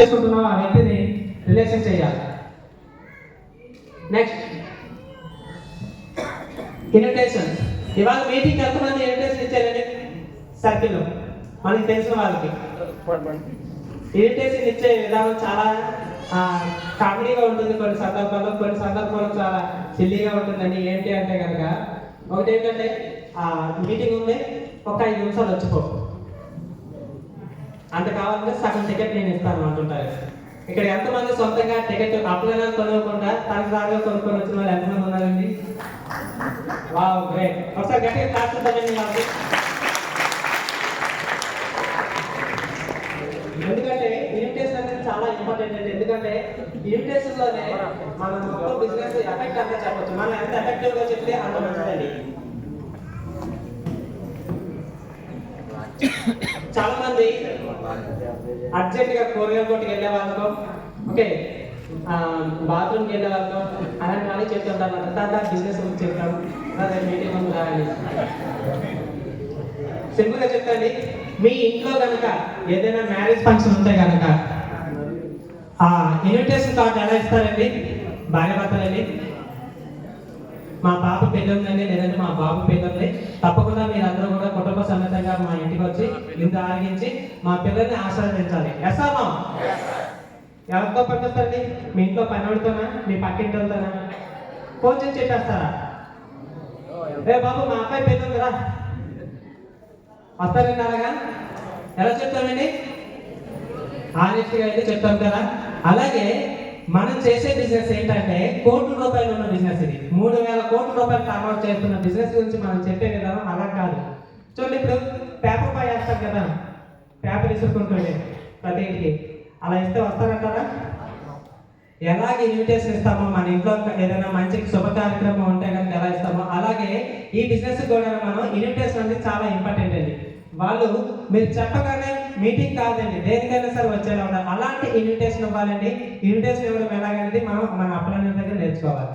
చేసుకుంటున్నామో ఆ వ్యక్తిని రిలేషన్ చేయాలి. Next invitation. ఇవాళ మీటింగ్ ఎంతమంది ఇన్విటేషన్ ఇచ్చారండి సర్కిల్లో? మనకి తెలిసిన వాళ్ళకి ఇన్విటేషన్ ఇచ్చే విధానం చాలా కామెడీగా ఉంటుంది, కొన్ని సందర్భాల్లో చాలా సిల్లీగా ఉంటుందండి. ఏంటి అంటే కనుక ఒకటి ఏంటంటే మీటింగ్ ఉంది, ఒక 5 నిమిషాలు వచ్చిపో, అంత కావాలంటే సగం టికెట్ నేను ఇస్తాను అంటుంటారు. ఇక్కడ ఎంతమంది సొంతంగా టికెట్ అప్లైనా కొనుక్కోకుండా తనకు దారిగా కొనుక్కొని వచ్చిన వాళ్ళు ఎంతమంది ఉన్నారండి? Wow, great. ఒకసారి గట్టిగా క్లాస్ చూద్దామండి వాళ్ళకి. ఎందుకంటే ఇన్విటేషన్ అనేది చాలా ఇంపార్టెంట్ అండి. ఎందుకంటే ఇన్విటేషన్ లోనే మన మొత్తం బిజినెస్ ఎఫెక్ట్ అంతా చెప్పచ్చు. మనం ఎంత ఎఫెక్టివ్ గా చెప్తే అంత మంచిదండి. చాలా మంది అర్జెంట్ గా కూరగాయల తోటికి వెళ్ళే వాళ్ళతో, ఓకే, బాత్రూమ్కి వెళ్ళే వాళ్ళతో అలాంటి వాళ్ళకి చెప్తుంటారు, అంతా బిజినెస్ గురించి చెప్తాం, మీటింగ్ ఉంది రావాలి. సింపుల్ గా చెప్తాండి, మీ ఇంట్లో కనుక ఏదైనా మ్యారేజ్ ఫంక్షన్ ఉంటే కనుక ఇన్విటేషన్ కార్డు ఎలా ఇస్తారండి? భార్య భర్తలండి, మా పాప పెళ్ళి ఉందండి, లేదంటే మా బాబు పెళ్ళి ఉంది, తప్పకుండా మీరందరూ కూడా కుటుంబ సమేతంగా మా ఇంటికి వచ్చి ఇంత ఆరగించి మా పిల్లల్ని ఆశీర్వదించాలి. ఎస్ఆమా? ఎవరితో పంపిస్తారండి? మీ ఇంట్లో పనివాడితోనా, మీ పక్కింటి వాళ్ళతోనా? ఫోన్ చేసి చెప్పేస్తారా? రే బాబు, మా అబ్బాయి పెళ్ళి ఉంది రా, వస్తారండి. అలాగా ఎలా చెప్తామండి? ఆనెస్ట్గా అయితే చెప్తాం కదా. అలాగే మనం చేసే బిజినెస్ ఏంటంటే కోట్ల రూపాయలు ఉన్న బిజినెస్. ఇది 3000 కోట్ల రూపాయలు టర్నోవర్ చేస్తున్న బిజినెస్ గురించి మనం చెప్పే విధానం అలా కాదు. చూడండి, ఇప్పుడు పేపర్ పై వేస్తాం కదా, పేపర్ ఇసుకుంటుండే ప్రతి ఇంటికి, అలా ఇస్తే వస్తారంటారా? ఎలాగే ఇన్విటేషన్ ఇస్తామో, మన ఇంట్లో ఏదైనా మంచి శుభ కార్యక్రమం ఉంటే కనుక ఎలా ఇస్తామో, అలాగే ఈ బిజినెస్ కూడా మనం ఇన్విటేషన్ అనేది చాలా ఇంపార్టెంట్ అండి. వాళ్ళు మీరు చెప్పగానే మీటింగ్ కాదండి, దేనికైనా సరే వచ్చేలా ఉండాలి. అలాంటి ఇన్విటేషన్ ఇవ్వాలండి. ఇన్విటేషన్ ఇవ్వడం ఎలాగనేది మనం మన అప్లైనర్ దగ్గర నేర్చుకోవాలి.